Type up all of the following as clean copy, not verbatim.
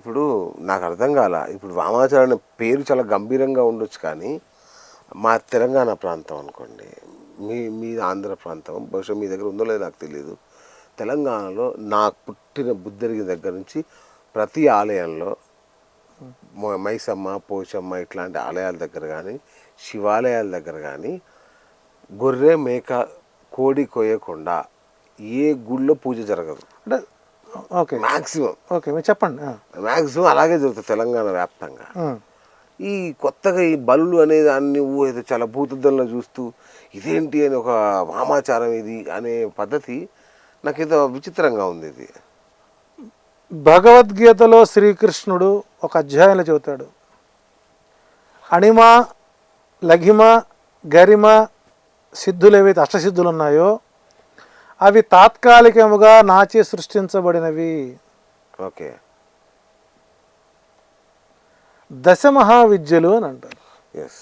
ఇప్పుడు నాకు అర్థం కాల. ఇప్పుడు వామాచారణ పేరు చాలా గంభీరంగా ఉండొచ్చు కానీ, మా తెలంగాణ ప్రాంతం అనుకోండి, మీ ఆంధ్ర ప్రాంతం, బహుశా మీ దగ్గర ఉందో లేదో నాకు తెలియదు. తెలంగాణలో నాకు పుట్టిన బుద్ధెరిగిన దగ్గర నుంచి ప్రతి ఆలయంలో మైసమ్మ, పోచమ్మ ఇట్లాంటి ఆలయాల దగ్గర కానీ, శివాలయాల దగ్గర కానీ గొర్రె, మేక, కోడి కొయ్యకుండా ఏ గుళ్ళో పూజ జరగదు. అంటే ఓకే, మ్యాక్సిమం ఓకే, మీరు చెప్పండి. మ్యాక్సిమం అలాగే జరుగుతుంది తెలంగాణ వ్యాప్తంగా. ఈ కొత్తగా ఈ బలులు అనే దాన్ని ఏదో చాలా భూతద్దంలో చూస్తూ ఇదేంటి అని ఒక వామాచారం ఇది అనే పద్ధతి నాకేదో విచిత్రంగా ఉంది. ఇది భగవద్గీతలో శ్రీకృష్ణుడు ఒక అధ్యాయంలో చెబుతాడు, అణిమ, లఘిమ, గరిమ సిద్ధులు ఏవైతే అష్టసిద్ధులు ఉన్నాయో అవి తాత్కాలికముగా నాచే సృష్టించబడినవి. ఓకే, దశమహావిద్యలు అని అంటారు. ఎస్,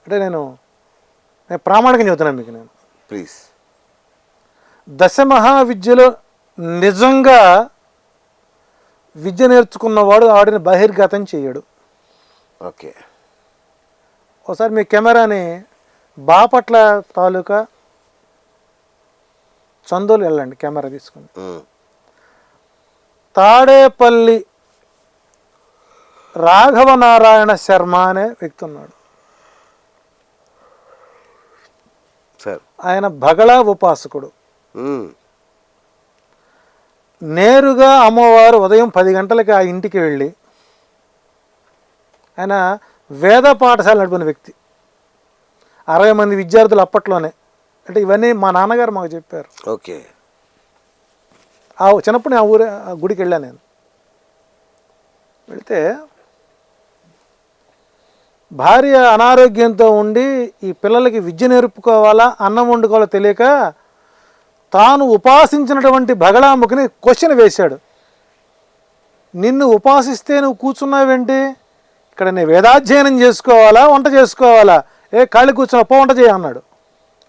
అంటే నేను ప్రామాణికంగా చెబుతున్నాను మీకు. నేను ప్లీజ్, దశమహావిద్యలు నిజంగా విద్య నేర్చుకున్నవాడు వాడిని బహిర్గతం చేయడు. ఓకే, ఒకసారి మీ కెమెరాని బాపట్ల తాలూకా చందోలు వెళ్ళండి, కెమెరా తీసుకుని. తాడేపల్లి రాఘవనారాయణ శర్మ అనే వ్యక్తి ఉన్నాడు. ఆయన బగళా ఉపాసకుడు. నేరుగా అమ్మవారు ఉదయం 10 గంటలకి ఆ ఇంటికి వెళ్ళి, ఆయన వేద పాఠశాల నడిపిన వ్యక్తి. 60 మంది విద్యార్థులు అప్పట్లోనే. అంటే ఇవన్నీ మా నాన్నగారు మాకు చెప్పారు. ఓకే, చిన్నప్పుడు ఆ గుడికి వెళ్ళాను నేను. వెళితే భార్య అనారోగ్యంతో ఉండి ఈ పిల్లలకి విద్య నేర్పుకోవాలా, అన్నం వండుకోవాలో తెలియక తాను ఉపాసించినటువంటి బగళాముఖిని క్వశ్చన్ వేశాడు. నిన్ను ఉపాసిస్తే నువ్వు కూర్చున్నావేంటి? ఇక్కడ నేను వేదాధ్యయనం చేసుకోవాలా, వంట చేసుకోవాలా? ఖాళీ కూర్చున్నా, పో వంట చేయ అన్నాడు.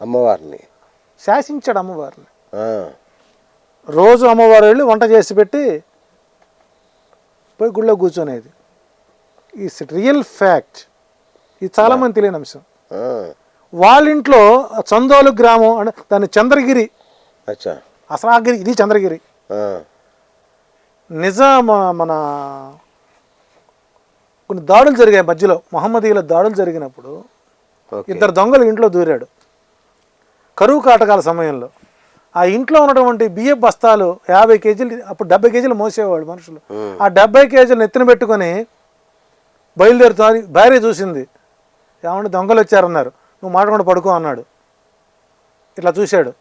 అమ్మవారిని శాసించాడు. అమ్మవారిని రోజు అమ్మవారు వెళ్ళి వంట చేసి పెట్టి పోయి గుళ్ళో కూర్చొనేది. Is real fact. ఇది చాలామంది తెలియని అంశం. వాళ్ళ ఇంట్లో చందోలు గ్రామం అంటే దాన్ని చంద్రగిరి, అసలు ఆ గిరి ఇది చంద్రగిరి. మన కొన్ని దాడులు జరిగాయి మధ్యలో, మహమ్మదీయుల దాడులు జరిగినప్పుడు 2 దొంగలు ఇంట్లో దూరాడు కరువు కాటకాల సమయంలో. ఆ ఇంట్లో ఉన్నటువంటి బియ్యం బస్తాలు 50 కేజీలు, అప్పుడు 70 కేజీలు మోసేవాడు మనుషులు. ఆ 70 కేజీలు నెత్తిన పెట్టుకొని బయలుదేరుతారు. భార్య చూసింది, ఏమంటే దొంగలు వచ్చారన్నారు, నువ్వు మాట్లాడకుండా పడుకో అన్నాడు. ఇట్లా చూశాడు.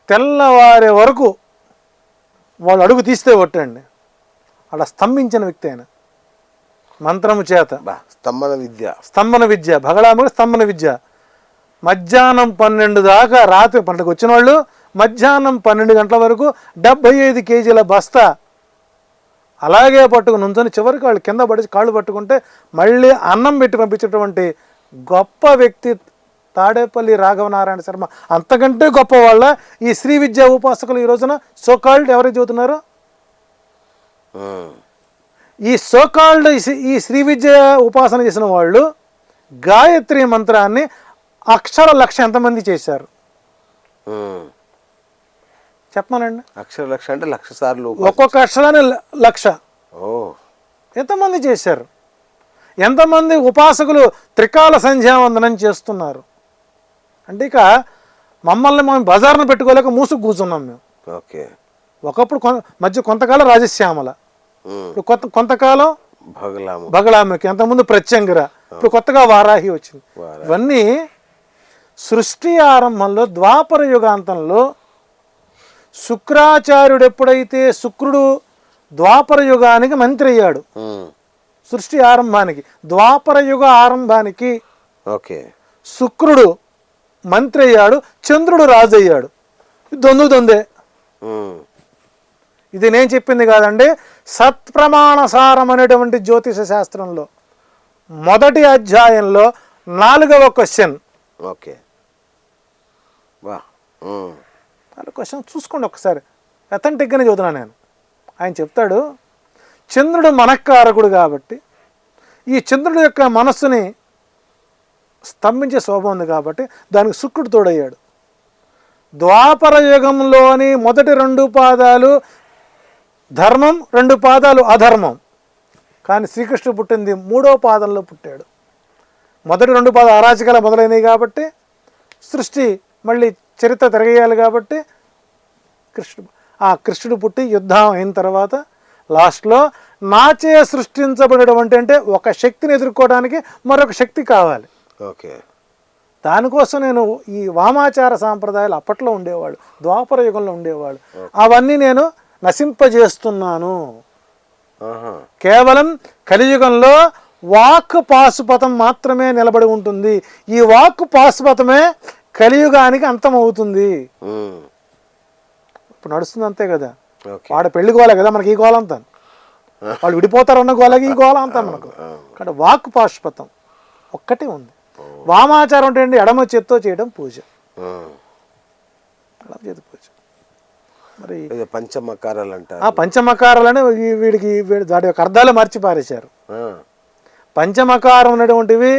తెల్లవారే వరకు వాళ్ళు అడుగు తీస్తే కొట్టండి. అలా స్తంభించిన వ్యక్తి ఆయన, మంత్రము చేత. స్తంభన విద్య బగళాముఖి స్తంభన విద్య. మధ్యాహ్నం 12 దాకా, రాత్రి 12కి వచ్చిన వాళ్ళు మధ్యాహ్నం 12 గంటల వరకు 75 కేజీల బస్తా అలాగే పట్టుకుని నుంచొని చివరికి వాళ్ళు కింద పడి కాళ్ళు పట్టుకుంటే మళ్ళీ అన్నం పెట్టి పంపించేటువంటి గొప్ప వ్యక్తి తాడేపల్లి రాఘవనారాయణ శర్మ. అంతకంటే గొప్ప వాళ్ళ ఈ శ్రీ విద్యా ఉపాసకులు ఈ రోజున సోకాల్డ్ ఎవరైతే చదువుతున్నారో, ఈ సోకాల్డ్ ఈ శ్రీ విద్య ఉపాసన చేసిన వాళ్ళు గాయత్రి మంత్రాన్ని అక్షర 1,00,000 ఎంతమంది చేశారు చెప్పమనండి. అక్షర 1,00,000 అంటే 1,00,000 సార్లు, ఒక్కొక్క అక్షరాన్ని 1,00,000. ఎంతమంది చేశారు? ఎంతమంది ఉపాసకులు త్రికాల సంధ్యావందనం చేస్తున్నారు? అంటే ఇక మమ్మల్ని మనం బజార్ను పెట్టుకోలేక మూసుకు కూర్చున్నాం మేము. ఓకే, ఒకప్పుడు కొంతకాలం రాజశ్యామల, ఇప్పుడు కొంతకాలం బగళాముఖి, అంతకుముందు ప్రత్యంగిర, ఇప్పుడు కొత్తగా వారాహి వచ్చింది. ఇవన్నీ సృష్టి ఆరంభంలో ద్వాపర యుగాంతంలో శుక్రాచార్యుడు ఎప్పుడైతే శుక్రుడు ద్వాపర యుగానికి మంత్రి అయ్యాడు, సృష్టి ఆరంభానికి ద్వాపర యుగ ఆరంభానికి శుక్రుడు మంత్రి అయ్యాడు, చంద్రుడు రాజు అయ్యాడు. దొందే. ఇది నేను చెప్పింది కాదండి, సత్ప్రమాణసారం అనేటువంటి జ్యోతిష శాస్త్రంలో మొదటి అధ్యాయంలో 4వ క్వశ్చన్. ఓకే, క్వశ్చన్ చూసుకోండి ఒకసారి, అథెంటిక్గానే చదువుతున్నాను నేను. ఆయన చెప్తాడు, చంద్రుడు మనఃకారకుడు కాబట్టి ఈ చంద్రుడి యొక్క మనస్సుని స్తంభించే స్వభావం ఉంది కాబట్టి దానికి శుక్రుడు తోడయ్యాడు. ద్వాపర యుగంలోని మొదటి 2 పాదాలు ధర్మం, 2 పాదాలు అధర్మం. కానీ శ్రీకృష్ణుడు పుట్టింది 3వ పాదంలో పుట్టాడు. మొదటి 2 పాదాలు అరాచకాలు మొదలైనవి కాబట్టి, సృష్టి మళ్ళీ చరిత్ర తిరగేయాలి కాబట్టి కృష్ణుడు పుట్టి యుద్ధం అయిన తర్వాత లాస్ట్లో నాచే సృష్టించబడినటువంటి, అంటే ఒక శక్తిని ఎదుర్కోవడానికి మరొక శక్తి కావాలి. ఓకే. దానికోసం నేను ఈ వామాచార సాంప్రదాయాలు అప్పట్లో ఉండేవాళ్ళు, ద్వాపర యుగంలో ఉండేవాళ్ళు, అవన్నీ నేను నశింపజేస్తున్నాను. కేవలం కలియుగంలో వాక్ పాశుపతం మాత్రమే నిలబడి ఉంటుంది. ఈ వాక్ పాశుపతమే కలియుగానికి అంతమవుతుంది. ఇప్పుడు నడుస్తుంది అంతే కదా. వాడు పెళ్లి గోలే కదా మనకి ఈ గోలంతా, వాళ్ళు విడిపోతారన్న గోలకి ఈ గోల అంతా మనకు. కాబట్టి వాక్ పాశుపతం ఒక్కటే ఉంది. వామాచారం అంటే ఏంటి? ఎడమ చేత్తో చేయడం పూజ, ఎడమ చేతి పూజ. మరి పంచమకారాలు అంటారు. ఆ పంచమకారాలని వీడికి వాటి యొక్క అర్థాలు మార్చి పారేశారు. పంచమకారం అనేటువంటివి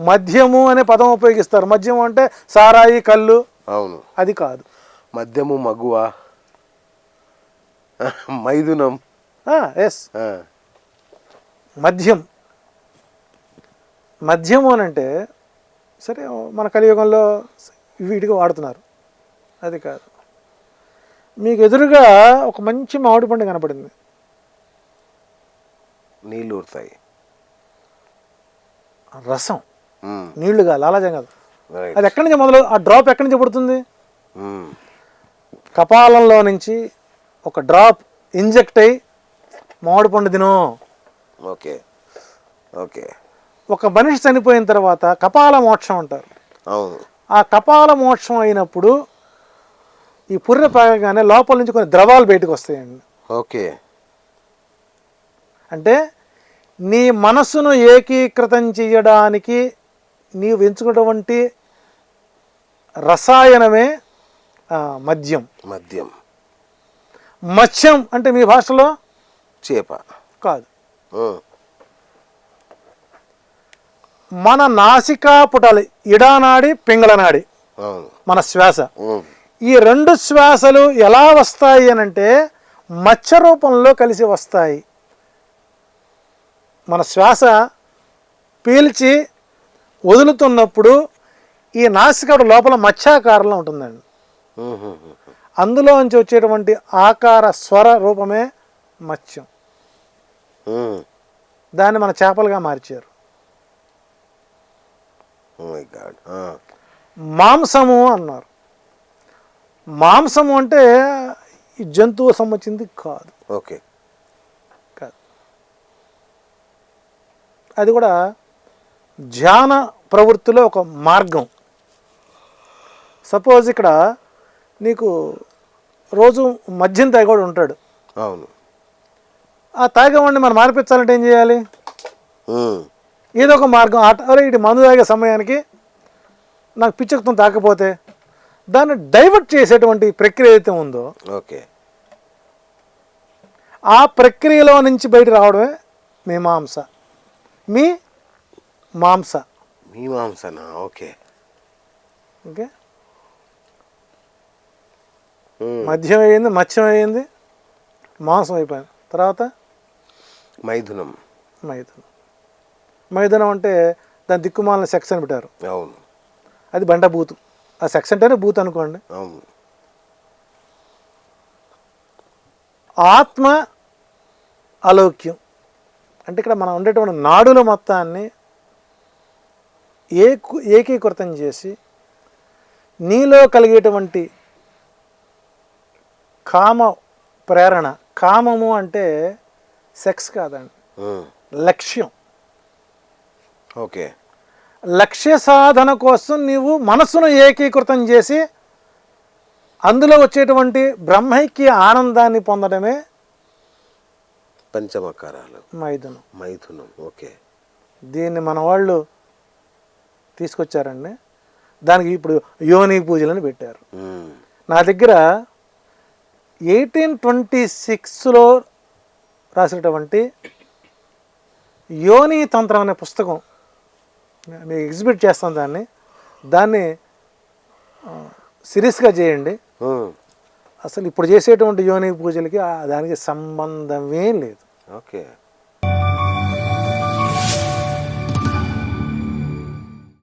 మద్యము అనే పదం ఉపయోగిస్తారు. మద్యము అంటే సారాయి, కళ్ళు. అవును, అది కాదు. మద్యము, మగువ, మైథునం. ఎస్, మద్యం. మద్యము అని అంటే సరే మన కలియుగంలో వీటికి వాడుతున్నారు, అది కాదు. మీకు ఎదురుగా ఒక మంచి మామిడి పండు కనపడింది, నీళ్ళు ఊరుతాయి, రసం, నీళ్లుగా లాలాజం కాదు. అది ఎక్కడి నుంచి మొదలు, ఆ డ్రాప్ ఎక్కడి నుంచి పుడుతుంది? కపాలంలో నుంచి ఒక డ్రాప్ ఇంజెక్ట్ అయ్యి మామిడి పండు తిను. Okay okay. ఒక మనిషి చనిపోయిన తర్వాత కపాల మోక్షం అంటారు. అవును. ఆ కపాల మోక్షం అయినప్పుడు ఈ పుర్రె పాగగానే లోపల నుంచి కొన్ని ద్రవాలు బయటకు వస్తాయండి. ఓకే. అంటే నీ మనసును ఏకీకృతం చేయడానికి నీవు ఎంచుకున్నటువంటి రసాయనమే మద్యం. మద్యం. మత్స్యం అంటే మీ భాషలో చేప కాదు. మన నాసికా పుటాలి, ఇడానాడి, పింగళనాడి, మన శ్వాస, ఈ 2 శ్వాసలు ఎలా వస్తాయి అని అంటే మత్స్య రూపంలో కలిసి వస్తాయి. మన శ్వాస పీల్చి వదులుతున్నప్పుడు ఈ నాసిక లోపల మత్స్యాకారంలో ఉంటుందండి. అందులోంచి వచ్చేటువంటి ఆకార స్వర రూపమే మత్స్యం. దాన్ని మన చేపలుగా మార్చారు. మాంసము అన్నారు. మాంసము అంటే ఈ జంతువు సంబంధించింది కాదు. ఓకే. కాదు, అది కూడా ధ్యాన ప్రవృత్తిలో ఒక మార్గం. సపోజ్ ఇక్కడ నీకు రోజు మద్యం తాగేవాడు ఉంటాడు. అవును. ఆ తాగేవాడిని మనం మార్పించాలంటే ఏం చేయాలి? ఏదో ఒక మార్గం. అరే ఇటు మందు తాగే సమయానికి నాకు పిచ్చెక్కుతం తాకపోతే దాన్ని డైవర్ట్ చేసేటువంటి ప్రక్రియ అయితే ఉందో, ఓకే, ఆ ప్రక్రియలో నుంచి బయట రావడమే మీమాంస. మీ మాంస. మీమాంసనా? Okay okay. మద్యం అయ్యింది, మత్స్యం అయ్యింది, మాంసం అయిపోయింది. తర్వాత మైథునం. మైథునం. మైథునం అంటే దాని దిక్కుమాలిన సెక్స్ అని పెట్టారు. అవును. అది బండ బూతు. ఆ సెక్స్ అంటేనే బూత్ అనుకోండి. అవును. ఆత్మ అలౌక్యం అంటే ఇక్కడ మనం ఉండేటువంటి నాడుల మొత్తాన్ని ఏకీకృతం చేసి నీలో కలిగేటువంటి కామ ప్రేరణ. కామము అంటే సెక్స్ కాదండి, లక్ష్యం. ఓకే. లక్ష్య సాధన కోసం నీవు మనసును ఏకీకృతం చేసి అందులో వచ్చేటువంటి బ్రహ్మైక్య ఆనందాన్ని పొందడమే పంచమకారాలు, మైథునం. మైథునం. ఓకే. దీన్ని మన వాళ్ళు తీసుకొచ్చారండి. దానికి ఇప్పుడు యోని పూజలని పెట్టారు. నా దగ్గర 1826లో రాసినటువంటి యోని తంత్రం అనే పుస్తకం మీకు ఎగ్జిబిట్ చేస్తాం దాన్ని సిరీస్గా చేయండి. అసలు ఇప్పుడు చేసేటువంటి యోని పూజలకి దానికి సంబంధమే లేదు. ఓకే.